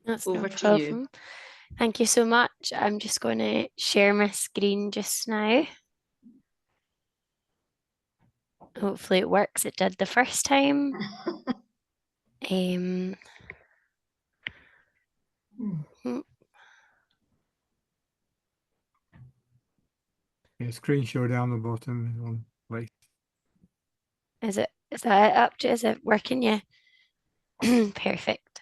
That's no Over to you. problem. Thank you so much. I'm just going to share my screen just now. Hopefully it works. It did the first time. Um, hmm, Yeah, screen show down the bottom is on right. is that up to, is it working? Yeah. Perfect.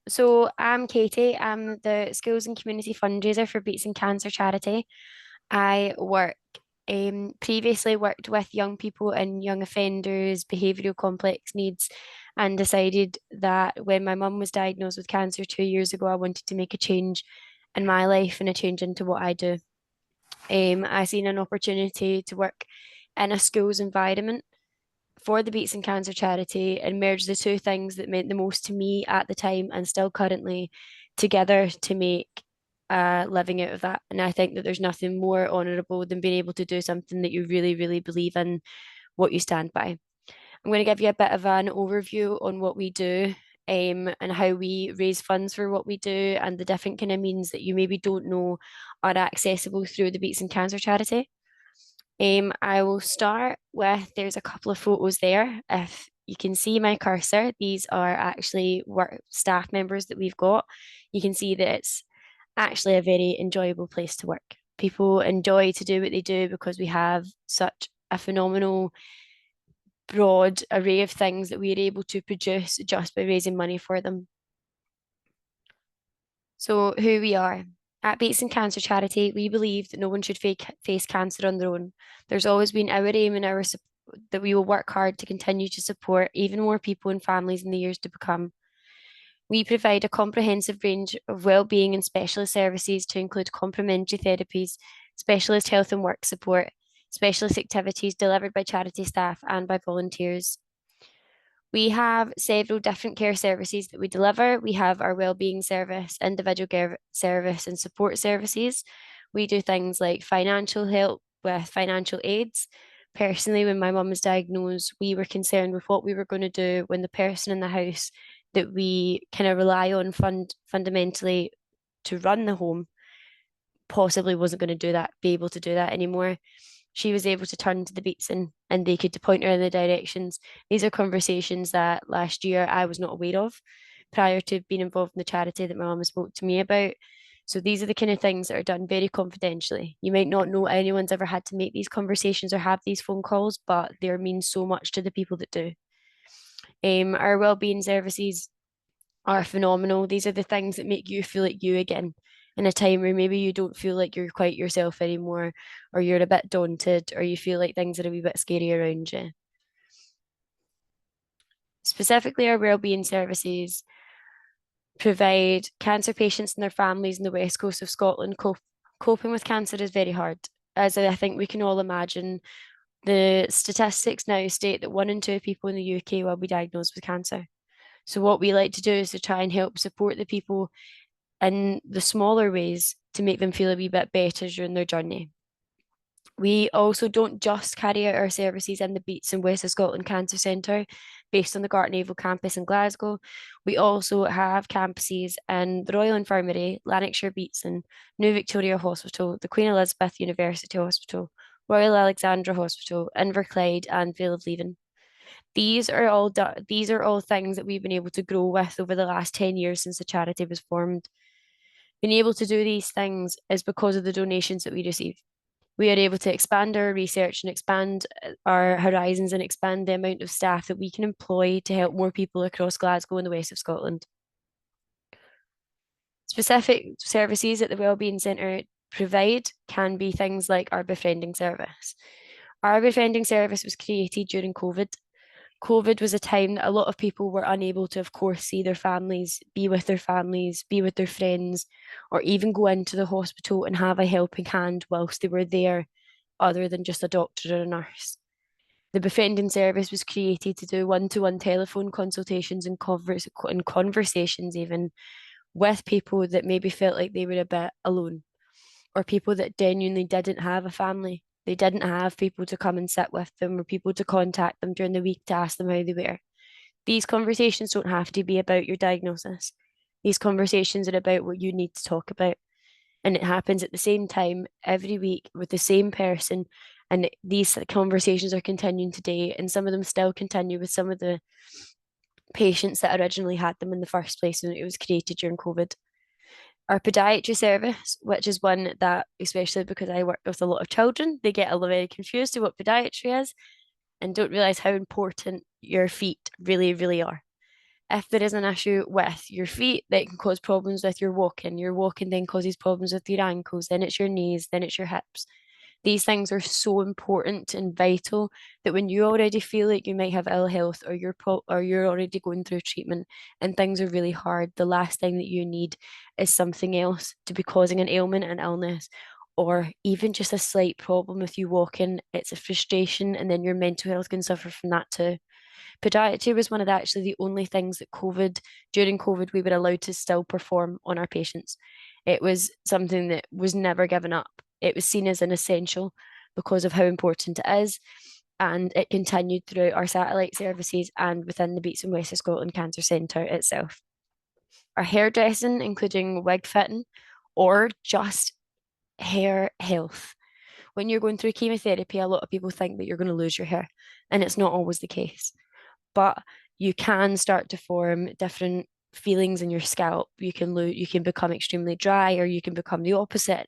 So I'm Katie. I'm the schools and community fundraiser for Beason Cancer Charity. I previously worked with young people and young offenders, behavioural complex needs, and decided that when my mum was diagnosed with cancer 2 years ago, I wanted to make a change in my life and a change into what I do. I seen an opportunity to work in a schools environment for the Beats and Cancer charity and merge the two things that meant the most to me at the time and still currently together to make a living out of that. And I think that there's nothing more honourable than being able to do something that you really, really believe in, what you stand by. I'm going to give you a bit of an overview on what we do. And how we raise funds for what we do, and the different kind of means that you maybe don't know are accessible through the Beats and Cancer charity. I will start with, there's a couple of photos there. If you can see my cursor, these are actually work staff members that we've got. You can see that it's actually a very enjoyable place to work. People enjoy to do what they do because we have such a phenomenal broad array of things that we are able to produce just by raising money for them. So who we are. At Beatson Cancer Charity, we believe that no one should face cancer on their own. There's always been our aim and that we will work hard to continue to support even more people and families in the years to come. We provide a comprehensive range of well-being and specialist services to include complementary therapies, specialist health and work support, specialist activities delivered by charity staff and by volunteers. We have several different care services that we deliver. We have our wellbeing service, individual care service, and support services. We do things like financial help with financial aids. Personally, when my mum was diagnosed, we were concerned with what we were going to do when the person in the house that we kind of rely on fundamentally to run the home possibly wasn't going to be able to do that anymore. She was able to turn to the Beatson and they could point her in the directions. These are conversations that last year I was not aware of prior to being involved in the charity that my mum spoke to me about. So these are the kind of things that are done very confidentially. You might not know anyone's ever had to make these conversations or have these phone calls, but they mean so much to the people that do. Our wellbeing services are phenomenal. These are the things that make you feel like you again in a time where maybe you don't feel like you're quite yourself anymore, or you're a bit daunted, or you feel like things are a wee bit scary around you. Specifically, our wellbeing services provide cancer patients and their families in the west coast of Scotland. Coping with cancer is very hard. As I think we can all imagine, the statistics now state that 1 in 2 people in the UK will be diagnosed with cancer. So what we like to do is to try and help support the people in the smaller ways to make them feel a wee bit better during their journey. We also don't just carry out our services in the Beats and West of Scotland Cancer Centre based on the Gartnavel campus in Glasgow. We also have campuses in the Royal Infirmary, Lanarkshire Beatson, New Victoria Hospital, the Queen Elizabeth University Hospital, Royal Alexandra Hospital, Inverclyde and Vale of Leven. These are all things that we've been able to grow with over the last 10 years since the charity was formed. Being able to do these things is because of the donations that we receive. We are able to expand our research and expand our horizons and expand the amount of staff that we can employ to help more people across Glasgow and the west of Scotland. Specific services that the Wellbeing Centre provide can be things like our befriending service. Our befriending service was created during COVID. COVID was a time that a lot of people were unable to, of course, see their families, be with their families, be with their friends, or even go into the hospital and have a helping hand whilst they were there, other than just a doctor or a nurse. The befriending service was created to do one-to-one telephone consultations and conversations even with people that maybe felt like they were a bit alone, or people that genuinely didn't have a family. They didn't have people to come and sit with them or people to contact them during the week to ask them how they were. These conversations don't have to be about your diagnosis. These conversations are about what you need to talk about. And it happens at the same time every week with the same person. And these conversations are continuing today, and some of them still continue with some of the patients that originally had them in the first place when it was created during COVID. Our podiatry service, which is one that, especially because I work with a lot of children, they get a little very confused to what podiatry is and don't realize how important your feet really, really are. If there is an issue with your feet, that can cause problems with your walking then causes problems with your ankles, then it's your knees, then it's your hips. These things are so important and vital that when you already feel like you might have ill health or you're already going through treatment and things are really hard, the last thing that you need is something else to be causing an ailment, an illness, or even just a slight problem with you walking. It's a frustration, and then your mental health can suffer from that too. Podiatry was one of actually the only things that during COVID, we were allowed to still perform on our patients. It was something that was never given up. It was seen as an essential because of how important it is. And it continued throughout our satellite services and within the Beats and West of Scotland Cancer Centre itself. Our hairdressing, including wig fitting or just hair health. When you're going through chemotherapy, a lot of people think that you're going to lose your hair, and it's not always the case, but you can start to form different feelings in your scalp. You can become extremely dry, or you can become the opposite.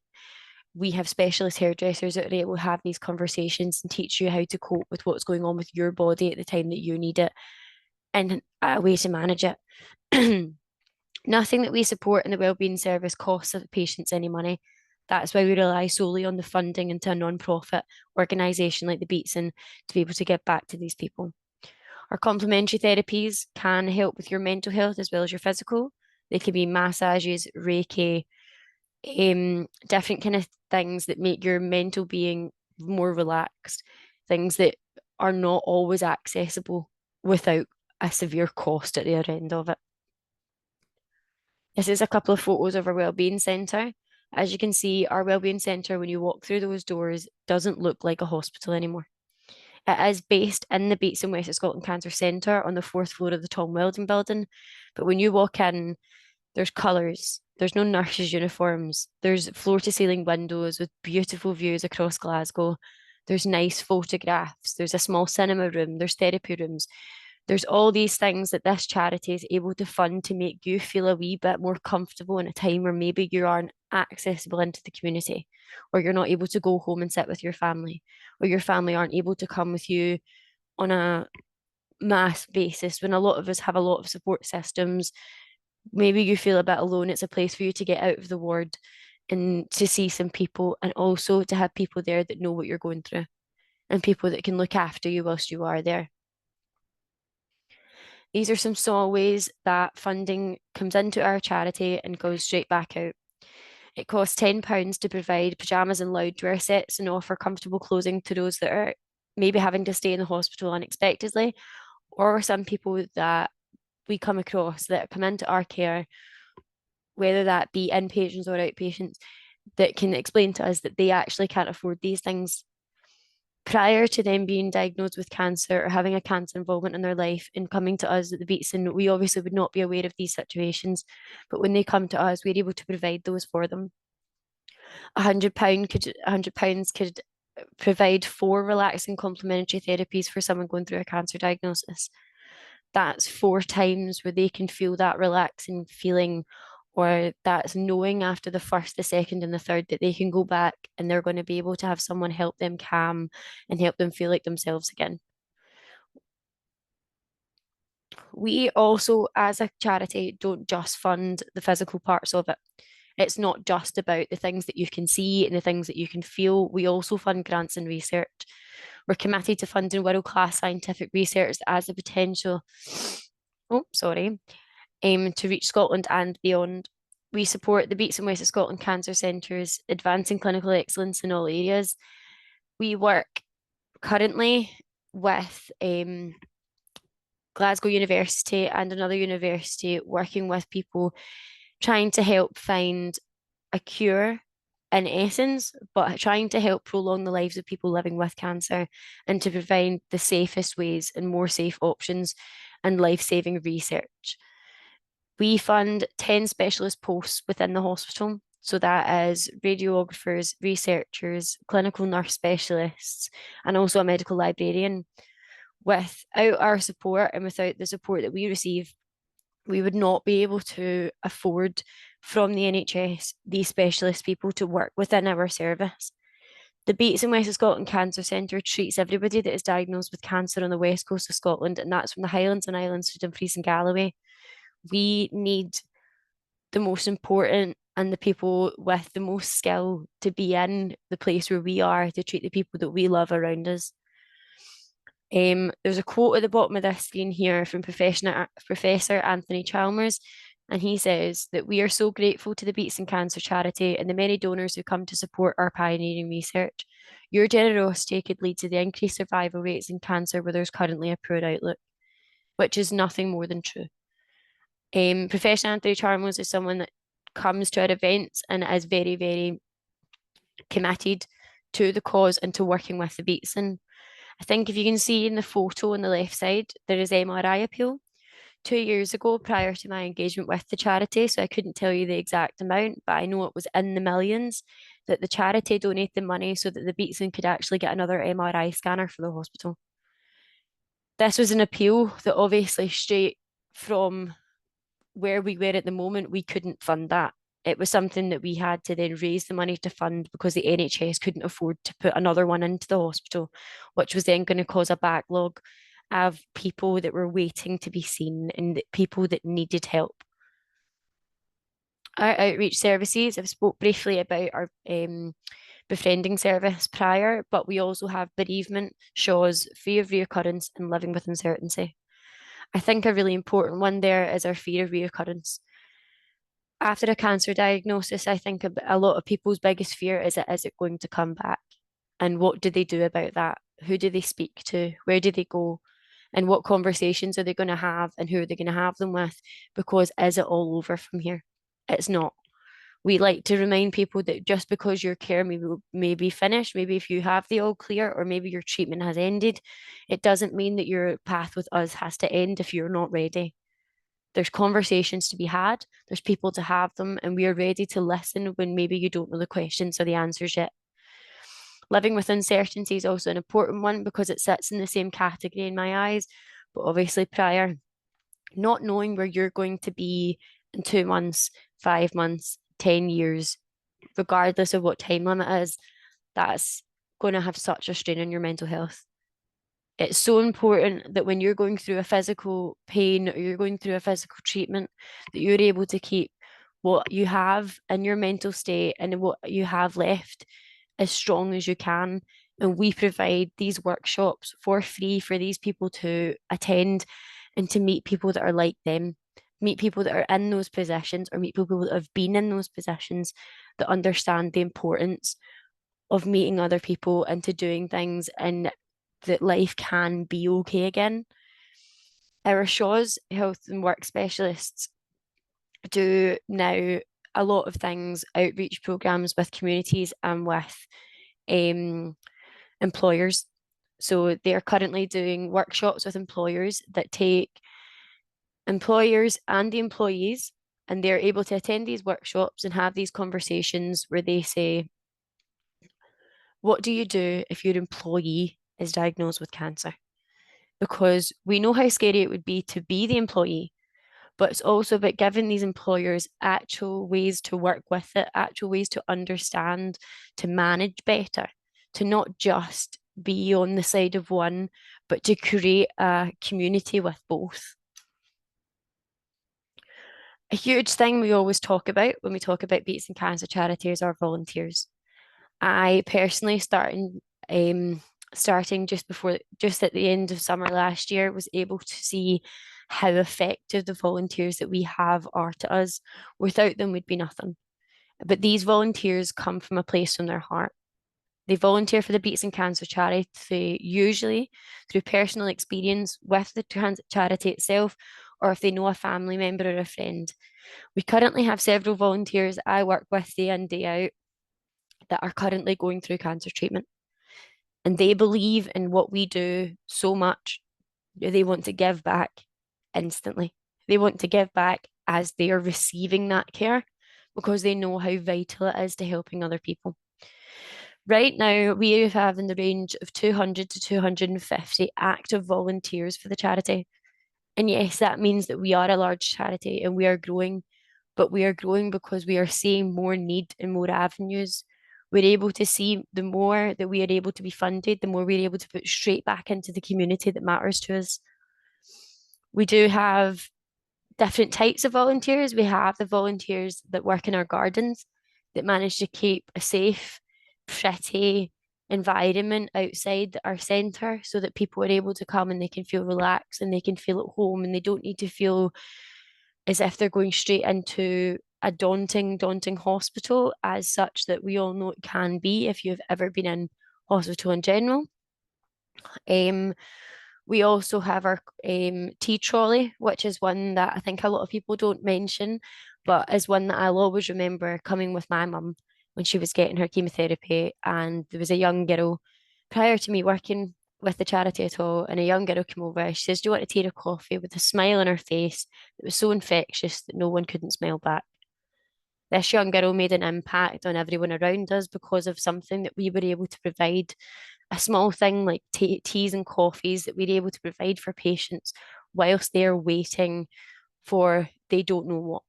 We have specialist hairdressers that are able to have these conversations and teach you how to cope with what's going on with your body at the time that you need it and a way to manage it. Nothing that we support in the wellbeing service costs the patients any money. That's why we rely solely on the funding into a non-profit organisation like the Beatson to be able to give back to these people. Our complementary therapies can help with your mental health as well as your physical. They can be massages, Reiki, different kind of things that make your mental being more relaxed, things that are not always accessible without a severe cost at the other end of it. This is a couple of photos of our wellbeing centre. As you can see, our wellbeing centre, when you walk through those doors, doesn't look like a hospital anymore. It is based in the Beats and West of Scotland Cancer Centre on the fourth floor of the Tom Weldon building. But when you walk in, there's colours, there's no nurses' uniforms, there's floor to ceiling windows with beautiful views across Glasgow. There's nice photographs, there's a small cinema room, there's therapy rooms. There's all these things that this charity is able to fund to make you feel a wee bit more comfortable in a time where maybe you aren't accessible into the community, or you're not able to go home and sit with your family, or your family aren't able to come with you on a mass basis when a lot of us have a lot of support systems. Maybe you feel a bit alone. It's a place for you to get out of the ward and to see some people, and also to have people there that know what you're going through and people that can look after you whilst you are there. These are some small ways that funding comes into our charity and goes straight back out. It costs £10 to provide pyjamas and loungewear sets and offer comfortable clothing to those that are maybe having to stay in the hospital unexpectedly, or some people that we come across that come into our care, whether that be inpatients or outpatients, that can explain to us that they actually can't afford these things prior to them being diagnosed with cancer or having a cancer involvement in their life and coming to us at the Beatson. We obviously would not be aware of these situations, but when they come to us, we're able to provide those for them. £100 could provide 4 relaxing complementary therapies for someone going through a cancer diagnosis. That's 4 times where they can feel that relaxing feeling, or that's knowing after the first, the second, and the third that they can go back and they're going to be able to have someone help them calm and help them feel like themselves again. We also, as a charity, don't just fund the physical parts of it. It's not just about the things that you can see and the things that you can feel. We also fund grants and research. We're committed to funding world-class scientific research that has the potential, to reach Scotland and beyond. We support the Beats and West of Scotland Cancer Centres, advancing clinical excellence in all areas. We work currently with Glasgow University and another university, working with people trying to help find a cure in essence, but trying to help prolong the lives of people living with cancer and to provide the safest ways and more safe options and life-saving research. We fund 10 specialist posts within the hospital. So that is radiographers, researchers, clinical nurse specialists, and also a medical librarian. Without our support and without the support that we receive, we would not be able to afford from the NHS these specialist people to work within our service. The Beason West of Scotland Cancer Centre treats everybody that is diagnosed with cancer on the west coast of Scotland, and that's from the Highlands and Islands to Dumfries and Galloway. We need the most important and the people with the most skill to be in the place where we are to treat the people that we love around us. There's a quote at the bottom of this screen here from Professor Anthony Chalmers, and he says that we are so grateful to the Beatson Cancer Charity and the many donors who come to support our pioneering research. Your generosity could lead to the increased survival rates in cancer where there's currently a poor outlook, which is nothing more than true. Professor Anthony Chalmers is someone that comes to our events and is very, very committed to the cause and to working with the Beatson. I think if you can see in the photo on the left side, there is MRI appeal. 2 years ago, prior to my engagement with the charity, so I couldn't tell you the exact amount, but I know it was in the millions, that the charity donated the money so that the Beatson could actually get another MRI scanner for the hospital. This was an appeal that obviously straight from where we were at the moment, we couldn't fund that. It was something that we had to then raise the money to fund because the NHS couldn't afford to put another one into the hospital, which was then going to cause a backlog of people that were waiting to be seen and people that needed help. Our outreach services, I've spoke briefly about our befriending service prior, but we also have bereavement, SHAWs, fear of reoccurrence, and living with uncertainty. I think a really important one there is our fear of reoccurrence. After a cancer diagnosis, I think a lot of people's biggest fear is it going to come back? And what do they do about that? Who do they speak to? Where do they go? And what conversations are they going to have? And who are they going to have them with? Because is it all over from here? It's not. We like to remind people that just because your care may be finished, maybe if you have the all clear, or maybe your treatment has ended, it doesn't mean that your path with us has to end if you're not ready. There's conversations to be had, there's people to have them, and we are ready to listen when maybe you don't know the questions or the answers yet. Living with uncertainty is also an important one because it sits in the same category in my eyes, but obviously prior, not knowing where you're going to be in 2 months, 5 months, 10 years, regardless of what time limit is, that's going to have such a strain on your mental health. It's so important that when you're going through a physical pain or you're going through a physical treatment, that you're able to keep what you have in your mental state and what you have left as strong as you can. And we provide these workshops for free for these people to attend and to meet people that are like them, meet people that are in those positions, or meet people that have been in those positions that understand the importance of meeting other people and to doing things and that life can be okay again. Our SHAWs, health and work specialists, do now a lot of things, outreach programs with communities and with um, employers. So they're currently doing workshops with employers that take employers and the employees, and they're able to attend these workshops and have these conversations where they say, what do you do if your employee is diagnosed with cancer? Because we know how scary it would be to be the employee, but it's also about giving these employers actual ways to work with it, actual ways to understand, to manage better, to not just be on the side of one, but to create a community with both. A huge thing we always talk about when we talk about Beats and Cancer Charities are volunteers. I personally starting just at the end of summer last year, was able to see how effective the volunteers that we have are to us. Without them, we'd be nothing. But these volunteers come from a place from their heart. They volunteer for the Beats and Cancer Charity, usually through personal experience with the charity itself, or if they know a family member or a friend. We currently have several volunteers I work with day in, day out that are currently going through cancer treatment. And they believe in what we do so much, they want to give back instantly. They want to give back as they are receiving that care because they know how vital it is to helping other people. Right now, we have in the range of 200 to 250 active volunteers for the charity. And yes, that means that we are a large charity and we are growing, but we are growing because we are seeing more need and more avenues. We're able to see the more that we are able to be funded, the more we're able to put straight back into the community that matters to us. We do have different types of volunteers. We have the volunteers that work in our gardens that manage to keep a safe, pretty environment outside our centre so that people are able to come and they can feel relaxed and they can feel at home and they don't need to feel as if they're going straight into a daunting hospital as such that we all know it can be if you've ever been in hospital in general. Um, we also have our tea trolley, which is one that I think a lot of people don't mention, but is one that I'll always remember coming with my mum when she was getting her chemotherapy. And there was a young girl prior to me working with the charity at all, and a young girl came over. She says, "Do you want a tea or coffee?" with a smile on her face that was so infectious that no one couldn't smile back. This young girl made an impact on everyone around us because of something that we were able to provide, a small thing like teas and coffees that we're able to provide for patients whilst they're waiting for they don't know what.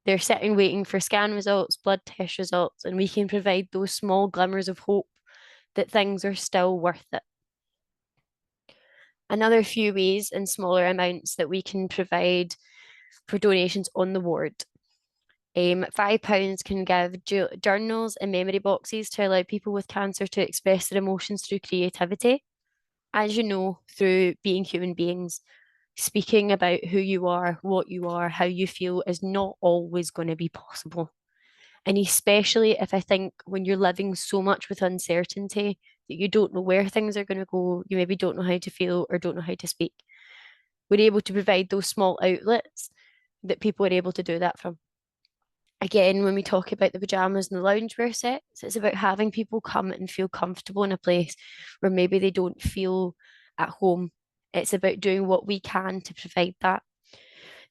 They're sitting waiting for scan results, blood test results, and we can provide those small glimmers of hope that things are still worth it. Another few ways in smaller amounts that we can provide for donations on the ward. £5 can give journals and memory boxes to allow people with cancer to express their emotions through creativity. As you know, through being human beings, speaking about who you are, what you are, how you feel is not always going to be possible. And especially if I think when you're living so much with uncertainty that you don't know where things are going to go, you maybe don't know how to feel or don't know how to speak. We're able to provide those small outlets that people are able to do that from. Again, when we talk about the pajamas and the loungewear sets, it's about having people come and feel comfortable in a place where maybe they don't feel at home. It's about doing what we can to provide that.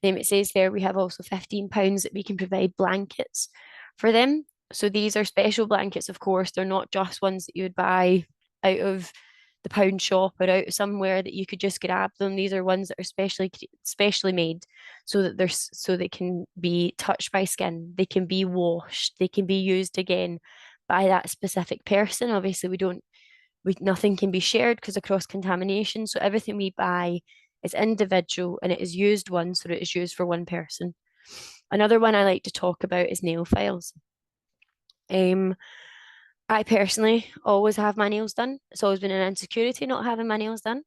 Then it says there we have also £15 that we can provide blankets for them. So these are special blankets, of course. They're not just ones that you would buy out of the pound shop or out somewhere that you could just grab them. These are ones that are specially made so that so they can be touched by skin, they can be washed, they can be used again by that specific person. Obviously, nothing can be shared because of cross contamination. So everything we buy is individual and it is used once, or it is used for one person. Another one I like to talk about is nail files. Um, I personally always have my nails done. It's always been an insecurity not having my nails done.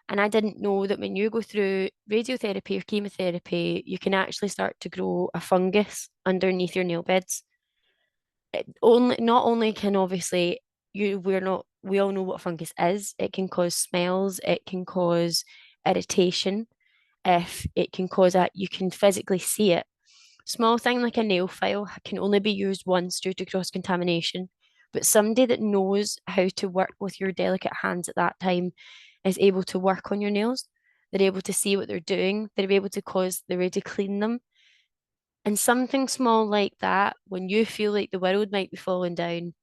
And I didn't know that when you go through radiotherapy or chemotherapy, you can actually start to grow a fungus underneath your nail beds. Not only can obviously we all know what fungus is. It can cause smells, it can cause irritation, if it can cause that you can physically see it. Small thing like a nail file can only be used once due to cross contamination, but somebody that knows how to work with your delicate hands at that time is able to work on your nails. They're able to see what they're doing. They're able to clean them. And something small like that, when you feel like the world might be falling down,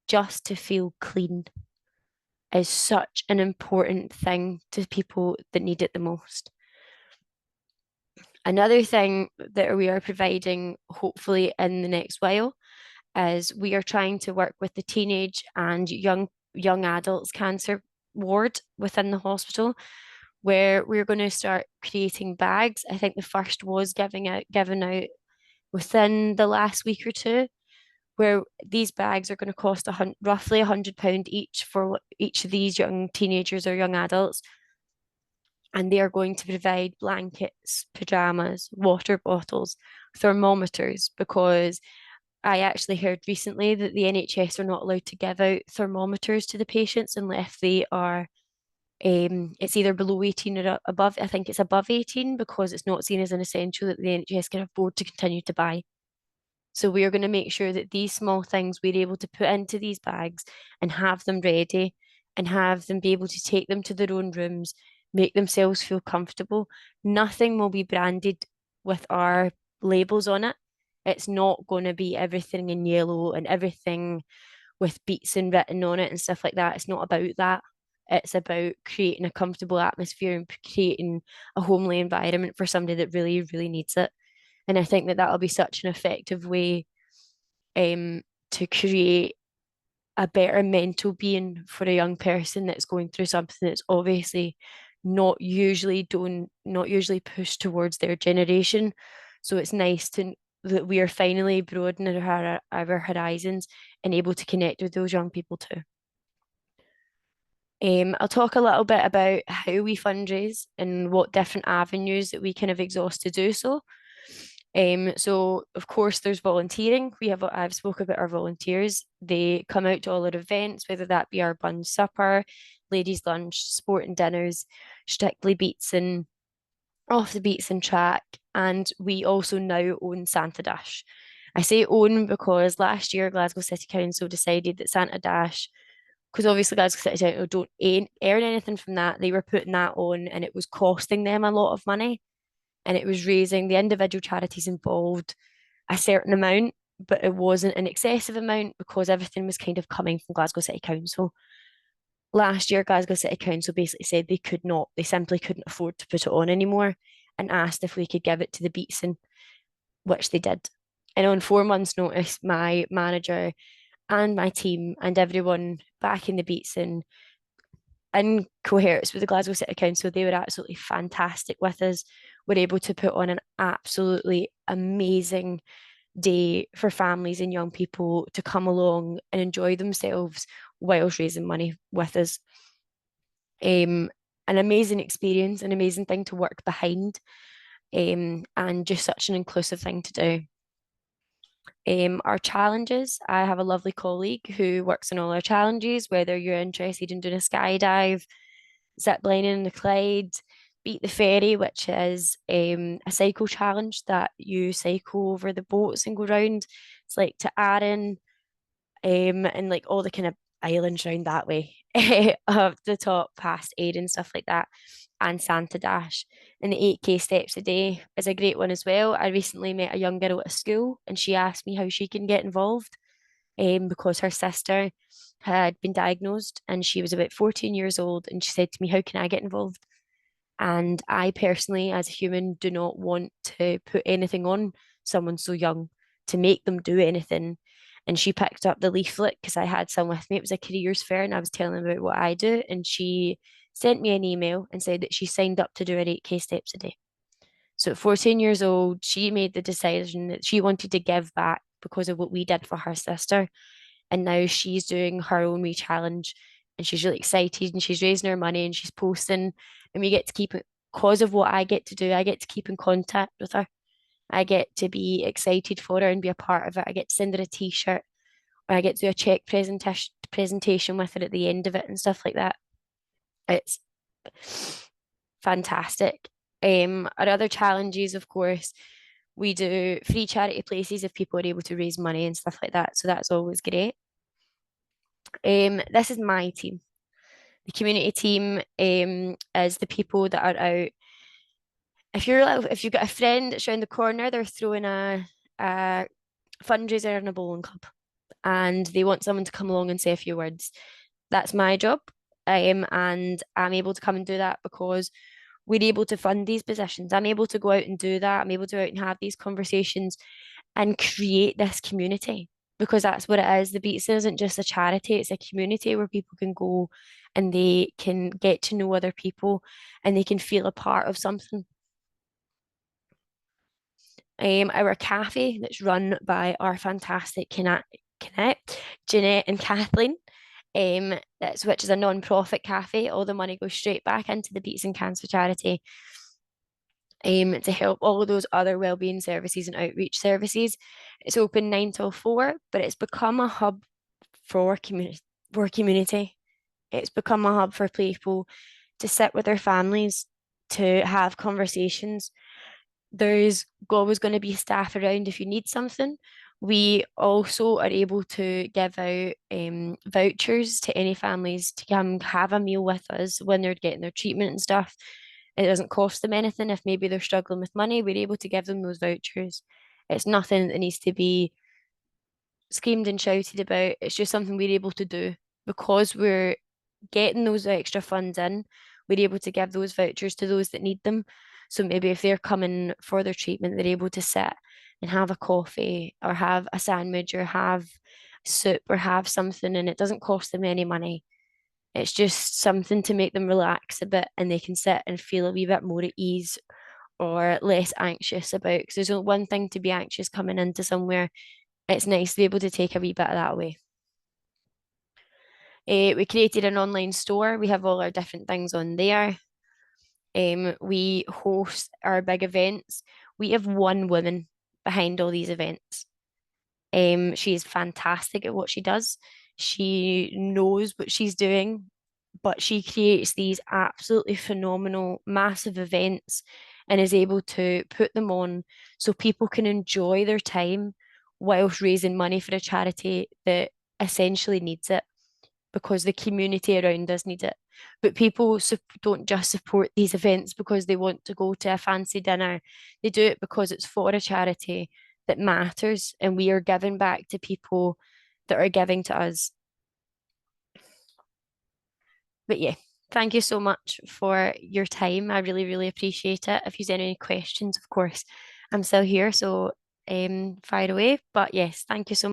just to feel clean is such an important thing to people that need it the most. Another thing that we are providing, hopefully in the next while, is we are trying to work with the teenage and young adults cancer ward within the hospital, where we're going to start creating bags. I think the first was given out within the last week or two, where these bags are going to cost roughly £100 each for each of these young teenagers or young adults. And they are going to provide blankets, pajamas, water bottles, thermometers, because I actually heard recently that the NHS are not allowed to give out thermometers to the patients unless they are, it's either below 18 or above. I think it's above 18 because it's not seen as an essential that the NHS can afford to continue to buy. So we are going to make sure that these small things we're able to put into these bags and have them ready and have them be able to take them to their own rooms, make themselves feel comfortable. Nothing will be branded with our labels on it. It's not going to be everything in yellow and everything with Beatson written on it and stuff like that. It's not about that. It's about creating a comfortable atmosphere and creating a homely environment for somebody that really, really needs it. And I think that that'll be such an effective way to create a better mental being for a young person that's going through something that's obviously not usually pushed towards their generation. So it's nice to that we are finally broadening our horizons and able to connect with those young people too. I'll talk a little bit about how we fundraise and what different avenues that we kind of exhaust to do so. So of course there's volunteering. I've spoke about our volunteers. They come out to all our events, whether that be our bun supper, ladies' lunch, sport and dinners, strictly beats and off the beats and track. And we also now own Santa Dash. I say own because last year Glasgow City Council decided that Santa Dash, because obviously Glasgow City Council don't earn anything from that, they were putting that on and it was costing them a lot of money and it was raising the individual charities involved a certain amount, but it wasn't an excessive amount because everything was kind of coming from Glasgow City Council. Last year, Glasgow City Council basically said they simply couldn't afford to put it on anymore and asked if we could give it to the Beatson, which they did. And on 4 months' notice, my manager and my team and everyone back in the Beatson in coherence with the Glasgow City Council, they were absolutely fantastic with us. We're able to put on an absolutely amazing day for families and young people to come along and enjoy themselves whilst raising money with us. An amazing experience, an amazing thing to work behind, and just such an inclusive thing to do. Our challenges, I have a lovely colleague who works on all our challenges, whether you're interested in doing a skydive, zip lining in the Clyde, beat the ferry, which is a cycle challenge that you cycle over the boats and go round. It's like to Arran, and like all the kind of islands around that way of the top past Aid and stuff like that, and Santa Dash. And the 8K steps a day is a great one as well. I recently met a young girl at a school and she asked me how she can get involved because her sister had been diagnosed and she was about 14 years old. And she said to me, how can I get involved? And I personally, as a human, do not want to put anything on someone so young to make them do anything. And she picked up the leaflet because I had some with me. It was a careers fair and I was telling them about what I do. And she sent me an email and said that she signed up to do her 8K steps a day. So at 14 years old, she made the decision that she wanted to give back because of what we did for her sister. And now she's doing her own wee challenge and she's really excited and she's raising her money and she's posting and we get to keep it because of what I get to do. I get to keep in contact with her. I get to be excited for her and be a part of it. I get to send her a t-shirt or I get to do a check presentation with her at the end of it and stuff like that. It's fantastic. Our other challenges, of course, we do free charity places if people are able to raise money and stuff like that. So that's always great. This is my team. The community team is the people that are out. If you've got a friend that's around the corner, they're throwing a fundraiser in a bowling club, and they want someone to come along and say a few words. That's my job, and I'm able to come and do that because we're able to fund these positions. I'm able to go out and do that. I'm able to go out and have these conversations and create this community because that's what it is. The Beatson isn't just a charity, it's a community where people can go and they can get to know other people and they can feel a part of something. Our cafe that's run by our fantastic Connect, Jeanette and Kathleen, which is a non-profit cafe. All the money goes straight back into the Beats and Cancer charity to help all of those other wellbeing services and outreach services. It's open 9 till 4, but it's become a hub for community. It's become a hub for people to sit with their families, to have conversations. There's always going to be staff around if you need something. We also are able to give out vouchers to any families to come have a meal with us when they're getting their treatment and stuff. It doesn't cost them anything. If maybe they're struggling with money, we're able to give them those vouchers. It's nothing that needs to be screamed and shouted about. It's just something we're able to do because we're getting those extra funds in. We're able to give those vouchers to those that need them. So maybe if they're coming for their treatment, they're able to sit and have a coffee or have a sandwich or have soup or have something, and it doesn't cost them any money. It's just something to make them relax a bit and they can sit and feel a wee bit more at ease or less anxious about. Because there's only one thing to be anxious coming into somewhere. It's nice to be able to take a wee bit of that away. We created an online store. We have all our different things on there. We host our big events. We have one woman behind all these events. She is fantastic at what she does. She knows what she's doing, but she creates these absolutely phenomenal, massive events and is able to put them on so people can enjoy their time whilst raising money for a charity that essentially needs it because the community around us need it. But people don't just support these events because they want to go to a fancy dinner. They do it because it's for a charity that matters, and we are giving back to people that are giving to us. But yeah, thank you so much for your time. I really, really appreciate it. If you've any questions, of course, I'm still here, so fire away. But yes, thank you so much.